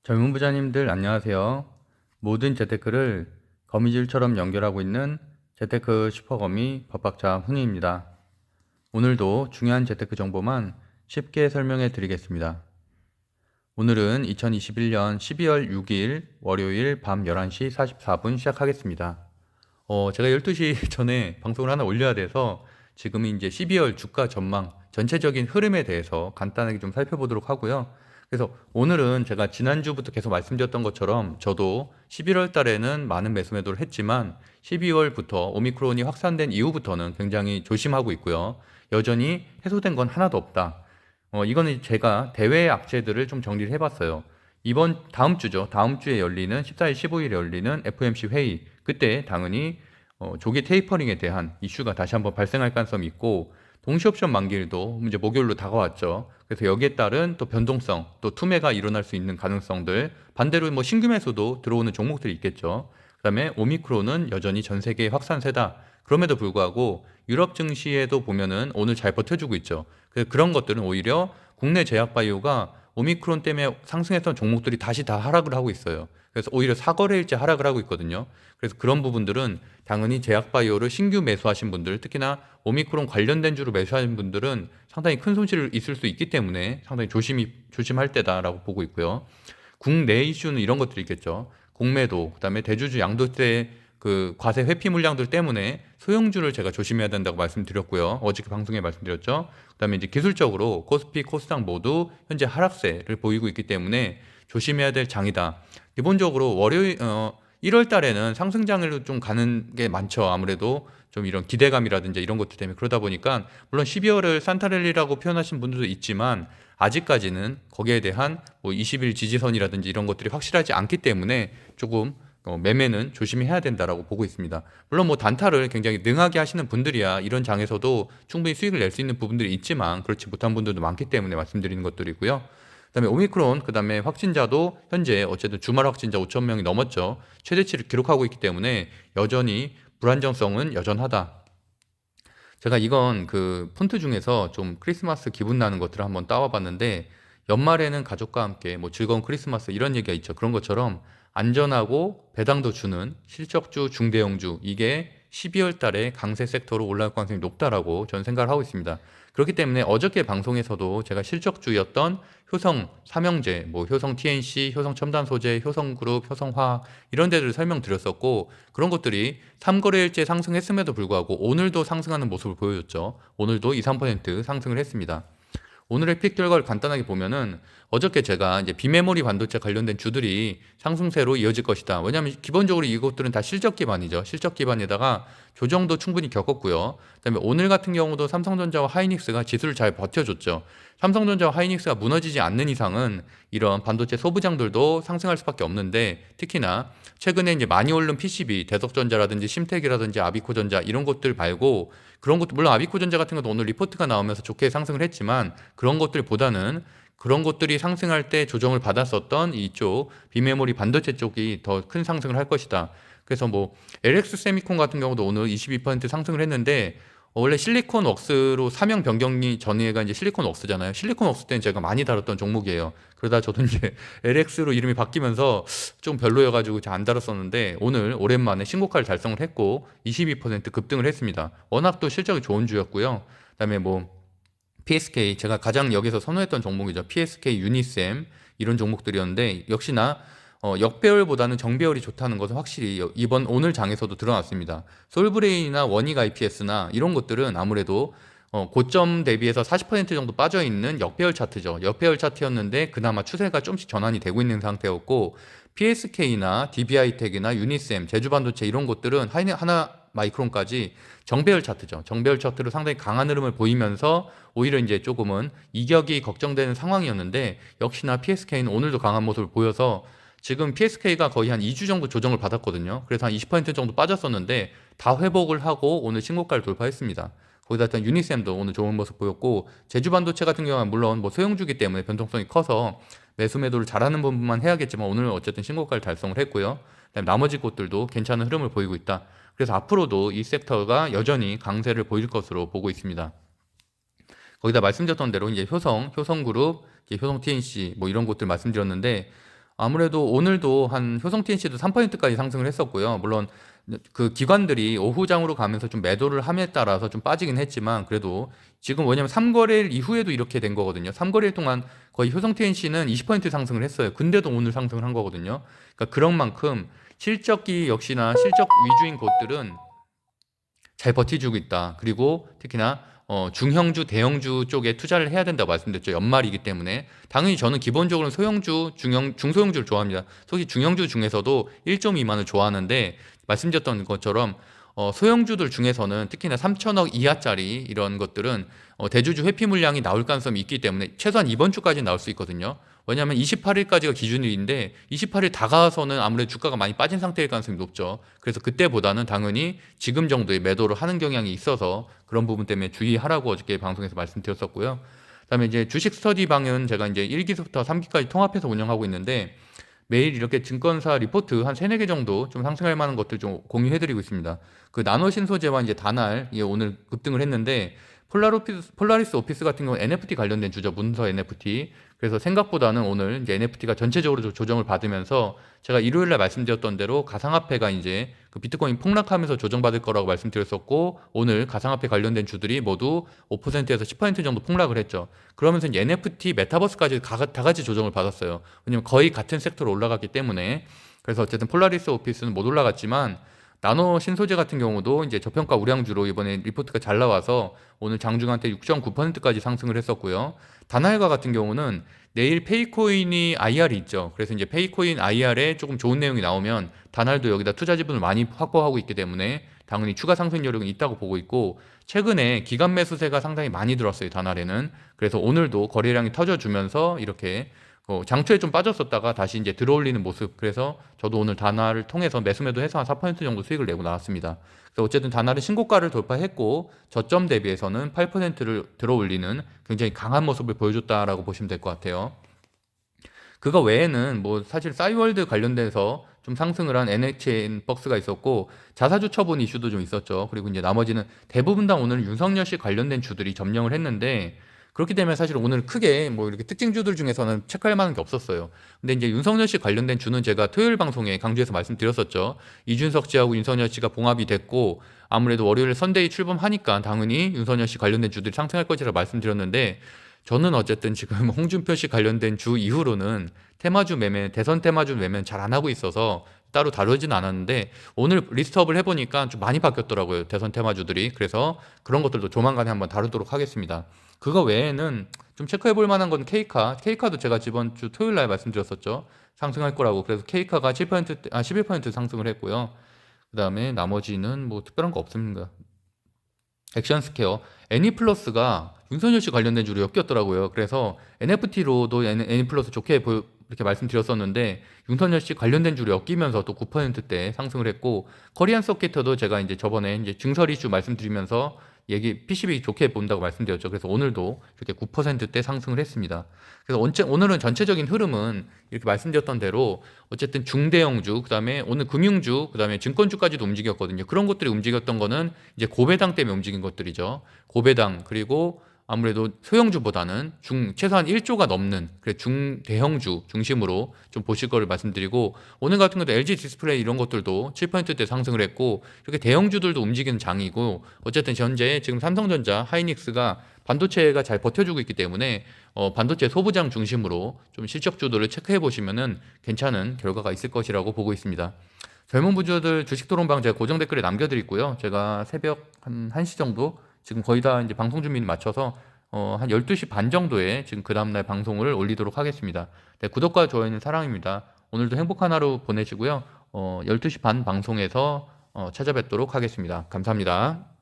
젊은 부자님들 안녕하세요. 모든 재테크를 거미줄처럼 연결하고 있는 재테크 슈퍼거미 법학자 훈이입니다. 오늘도 중요한 재테크 정보만 쉽게 설명해 드리겠습니다. 오늘은 2021년 12월 6일 월요일 밤 11시 44분 시작하겠습니다. 제가 12시 전에 방송을 하나 올려야 돼서 지금은 이제 12월 주가 전망, 전체적인 흐름에 대해서 간단하게 좀 살펴보도록 하고요. 그래서 오늘은 제가 지난주부터 계속 말씀드렸던 것처럼 저도 11월 달에는 많은 매수 매도를 했지만 12월부터 오미크론이 확산된 이후부터는 굉장히 조심하고 있고요. 여전히 해소된 건 하나도 없다. 이거는 제가 대외 악재들을 좀 정리를 해봤어요. 다음 주죠. 다음 주에 열리는 14일, 15일에 열리는 FOMC 회의. 그때 당연히 조기 테이퍼링에 대한 이슈가 다시 한번 발생할 가능성이 있고, 동시옵션 만기일도 이제 목요일로 다가왔죠. 그래서 여기에 따른 또 변동성, 또 투매가 일어날 수 있는 가능성들, 반대로 뭐 신규 매수도 들어오는 종목들이 있겠죠. 그다음에 오미크론은 여전히 전 세계 확산세다. 그럼에도 불구하고 유럽 증시에도 보면은 오늘 잘 버텨주고 있죠. 그래서 그런 것들은 오히려 국내 제약바이오가 오미크론 때문에 상승했던 종목들이 다시 다 하락을 하고 있어요. 그래서 오히려 사거래일째 하락을 하고 있거든요. 그래서 그런 부분들은 당연히 제약바이오를 신규 매수하신 분들, 특히나 오미크론 관련된 주로 매수하신 분들은 상당히 큰 손실이 있을 수 있기 때문에 상당히 조심할 때다라고 보고 있고요. 국내 이슈는 이런 것들이 있겠죠. 공매도, 그다음에 대주주 양도세 그 과세 회피 물량들 때문에 소형주를 제가 조심해야 된다고 말씀드렸고요. 어저께 방송에 말씀드렸죠. 그다음에 이제 기술적으로 코스피, 코스닥 모두 현재 하락세를 보이고 있기 때문에 조심해야 될 장이다. 기본적으로 1월 달에는 상승장으로 좀 가는 게 많죠. 아무래도 좀 이런 기대감이라든지 이런 것들 때문에 그러다 보니까 물론 12월을 산타랠리라고 표현하신 분들도 있지만 아직까지는 거기에 대한 뭐 20일 지지선이라든지 이런 것들이 확실하지 않기 때문에 조금 매매는 조심히 해야 된다라고 보고 있습니다. 물론 뭐 단타를 굉장히 능하게 하시는 분들이야 이런 장에서도 충분히 수익을 낼 수 있는 부분들이 있지만 그렇지 못한 분들도 많기 때문에 말씀드리는 것들이고요. 그다음에 오미크론, 그다음에 확진자도 현재 어쨌든 주말 확진자 5천 명이 넘었죠. 최대치를 기록하고 있기 때문에 여전히 불안정성은 여전하다. 제가 이건 그 폰트 중에서 좀 크리스마스 기분 나는 것들을 한번 따와 봤는데, 연말에는 가족과 함께 뭐 즐거운 크리스마스 이런 얘기가 있죠. 그런 것처럼 안전하고 배당도 주는 실적주 중대형주, 이게 12월 달에 강세 섹터로 올라갈 가능성이 높다라고 저는 생각을 하고 있습니다. 그렇기 때문에 어저께 방송에서도 제가 실적주였던 효성 삼형제, 뭐 효성 TNC, 효성 첨단소재, 효성그룹, 효성화학 이런 데를 설명드렸었고, 그런 것들이 3거래일째 상승했음에도 불구하고 오늘도 상승하는 모습을 보여줬죠. 오늘도 2, 3% 상승을 했습니다. 오늘의 픽 결과를 간단하게 보면은 어저께 제가 이제 비메모리 반도체 관련된 주들이 상승세로 이어질 것이다. 왜냐하면 기본적으로 이것들은 다 실적 기반이죠. 실적 기반에다가 조정도 충분히 겪었고요. 그다음에 오늘 같은 경우도 삼성전자와 하이닉스가 지수를 잘 버텨줬죠. 삼성전자와 하이닉스가 무너지지 않는 이상은 이런 반도체 소부장들도 상승할 수밖에 없는데, 특히나 최근에 이제 많이 오른 PCB, 대덕전자라든지 심텍이라든지 아비코전자 이런 것들 말고, 그런 것도 물론 아비코전자 같은 것도 오늘 리포트가 나오면서 좋게 상승을 했지만 그런 것들보다는 그런 것들이 상승할 때 조정을 받았었던 이쪽 비메모리 반도체 쪽이 더 큰 상승을 할 것이다. 그래서 뭐 LX 세미콘 같은 경우도 오늘 22% 상승을 했는데, 원래 실리콘 웍스로 사명 변경이 전에가 이제 실리콘 웍스잖아요. 실리콘 웍스 때는 제가 많이 다뤘던 종목이에요. 그러다 저도 이제 LX로 이름이 바뀌면서 좀 별로여가지고 잘 안 다뤘었는데, 오늘 오랜만에 신고가를 달성을 했고 22% 급등을 했습니다. 워낙 또 실적이 좋은 주였고요. 그다음에 뭐 PSK, 제가 가장 여기서 선호했던 종목이죠. PSK, 유니셈 이런 종목들이었는데, 역시나 역배열보다는 정배열이 좋다는 것은 확실히 이번 오늘 장에서도 드러났습니다. 솔브레인이나 원익 IPS나 이런 것들은 아무래도 고점 대비해서 40% 정도 빠져있는 역배열 차트죠. 역배열 차트였는데 그나마 추세가 좀씩 전환이 되고 있는 상태였고, PSK나 DBI텍이나 유니셈, 제주반도체 이런 것들은 하나 마이크론까지 정배열 차트죠. 정배열 차트로 상당히 강한 흐름을 보이면서 오히려 이제 조금은 이격이 걱정되는 상황이었는데, 역시나 PSK는 오늘도 강한 모습을 보여서 지금 PSK가 거의 한 2주 정도 조정을 받았거든요. 그래서 한 20% 정도 빠졌었는데 다 회복을 하고 오늘 신고가를 돌파했습니다. 거기다 일단 유니셈도 오늘 좋은 모습 보였고, 제주반도체 같은 경우는 물론 뭐 소형주기 때문에 변동성이 커서 매수 매도를 잘하는 부분만 해야겠지만 오늘 어쨌든 신고가를 달성을 했고요. 그다음에 나머지 곳들도 괜찮은 흐름을 보이고 있다. 그래서 앞으로도 이 섹터가 여전히 강세를 보일 것으로 보고 있습니다. 거기다 말씀드렸던 대로 이제 효성그룹, 효성 TNC 뭐 이런 곳들 말씀드렸는데, 아무래도 오늘도 한 효성 TNC도 3%까지 상승을 했었고요. 물론 그 기관들이 오후장으로 가면서 좀 매도를 함에 따라서 좀 빠지긴 했지만 그래도 지금 뭐냐면 3거래일 이후에도 이렇게 된 거거든요. 3거래일 동안 거의 효성 TNC는 20% 상승을 했어요. 근데도 오늘 상승을 한 거거든요. 그러니까 그런 만큼 실적이 역시나 실적 위주인 곳들은 잘 버티주고 있다. 그리고 특히나 중형주, 대형주 쪽에 투자를 해야 된다고 말씀드렸죠. 연말이기 때문에. 당연히 저는 기본적으로 소형주, 중소형주를 좋아합니다. 솔직히 중형주 중에서도 1조 미만을 좋아하는데 말씀드렸던 것처럼 소형주들 중에서는 특히나 3천억 이하짜리 이런 것들은 대주주 회피 물량이 나올 가능성이 있기 때문에 최소한 이번 주까지는 나올 수 있거든요. 왜냐하면 28일까지가 기준일인데 28일 다가와서는 아무래도 주가가 많이 빠진 상태일 가능성이 높죠. 그래서 그때보다는 당연히 지금 정도의 매도를 하는 경향이 있어서 그런 부분 때문에 주의하라고 어저께 방송에서 말씀드렸었고요. 그다음에 이제 주식 스터디 방은 제가 이제 1기부터 3기까지 통합해서 운영하고 있는데 매일 이렇게 증권사 리포트 한 3, 4개 정도 좀 상승할 만한 것들 좀 공유해드리고 있습니다. 그 나노 신소재와 이제 다날 오늘 급등을 했는데 폴라리스 오피스 같은 경우는 NFT 관련된 주죠. 문서 NFT. 그래서 생각보다는 오늘 이제 NFT가 전체적으로 좀 조정을 받으면서 제가 일요일날 말씀드렸던 대로 가상화폐가 이제 그 비트코인 폭락하면서 조정받을 거라고 말씀드렸었고 오늘 가상화폐 관련된 주들이 모두 5%에서 10% 정도 폭락을 했죠. 그러면서 이제 NFT, 메타버스까지 다 같이 조정을 받았어요. 왜냐면 거의 같은 섹터로 올라갔기 때문에. 그래서 어쨌든 폴라리스 오피스는 못 올라갔지만 나노 신소재 같은 경우도 이제 저평가 우량주로 이번에 리포트가 잘 나와서 오늘 장중한테 6.9%까지 상승을 했었고요. 다날과 같은 경우는 내일 페이코인이 IR이 있죠. 그래서 이제 페이코인 IR에 조금 좋은 내용이 나오면 다날도 여기다 투자 지분을 많이 확보하고 있기 때문에 당연히 추가 상승 여력은 있다고 보고 있고 최근에 기간 매수세가 상당히 많이 들었어요. 다날에는. 그래서 오늘도 거래량이 터져주면서 이렇게 장초에 좀 빠졌었다가 다시 이제 들어올리는 모습. 그래서 저도 오늘 다날을 통해서 매수매도 해서 한 4% 정도 수익을 내고 나왔습니다. 그래서 어쨌든 다날은 신고가를 돌파했고 저점 대비해서는 8%를 들어올리는 굉장히 강한 모습을 보여줬다라고 보시면 될 것 같아요. 그거 외에는 뭐 사실 싸이월드 관련돼서 좀 상승을 한 NHN 박스가 있었고 자사주 처분 이슈도 좀 있었죠. 그리고 이제 나머지는 대부분 다 오늘 윤석열 씨 관련된 주들이 점령을 했는데 그렇기 때문에 사실 오늘 크게 뭐 이렇게 특징주들 중에서는 체크할 만한 게 없었어요. 근데 이제 윤석열 씨 관련된 주는 제가 토요일 방송에 강조해서 말씀드렸었죠. 이준석 씨하고 윤석열 씨가 봉합이 됐고 아무래도 월요일 선데이 출범하니까 당연히 윤석열 씨 관련된 주들이 상승할 것이라 말씀드렸는데 저는 어쨌든 지금 홍준표 씨 관련된 주 이후로는 테마주 매매, 대선 테마주 매매는 잘 안 하고 있어서 따로 다루지는 않았는데 오늘 리스트업을 해보니까 좀 많이 바뀌었더라고요. 대선 테마주들이. 그래서 그런 것들도 조만간에 한번 다루도록 하겠습니다. 그거 외에는 좀 체크해 볼 만한 건 K카. K카도 제가 이번 주 토요일 날 말씀드렸었죠. 상승할 거라고. 그래서 K카가 11% 상승을 했고요. 그 다음에 나머지는 뭐 특별한 거 없습니다. 액션스퀘어, 애니플러스가 윤석열 씨 관련된 주로 엮였더라고요. 그래서 NFT로도 애니플러스 좋게 이렇게 말씀드렸었는데 윤석열 씨 관련된 주로 엮이면서 또 9%대 상승을 했고 커리안 서킷터도 제가 이제 저번에 이제 증설 이슈 말씀드리면서 PCB 좋게 본다고 말씀드렸죠. 그래서 오늘도 이렇게 9%대 상승을 했습니다. 그래서 오늘은 전체적인 흐름은 이렇게 말씀드렸던 대로 어쨌든 중대형주, 그다음에 오늘 금융주, 그다음에 증권주까지도 움직였거든요. 그런 것들이 움직였던 거는 이제 고배당 때문에 움직인 것들이죠. 고배당 그리고 아무래도 소형주보다는 최소한 1조가 넘는 중대형주 중심으로 좀 보실 거를 말씀드리고 오늘 같은 것도 LG 디스플레이 이런 것들도 7%대 상승을 했고 이렇게 대형주들도 움직이는 장이고 어쨌든 현재 지금 삼성전자, 하이닉스가 반도체가 잘 버텨주고 있기 때문에 반도체 소부장 중심으로 좀 실적주들을 체크해 보시면은 괜찮은 결과가 있을 것이라고 보고 있습니다. 젊은 부주들 주식 토론방 제가 고정 댓글에 남겨드리고요. 제가 새벽 한 1시 정도 지금 거의 다 이제 방송 준비를 마쳐서 한 12시 반 정도에 지금 그 다음날 방송을 올리도록 하겠습니다. 네, 구독과 좋아요는 사랑입니다. 오늘도 행복한 하루 보내시고요. 12시 반 방송에서 찾아뵙도록 하겠습니다. 감사합니다.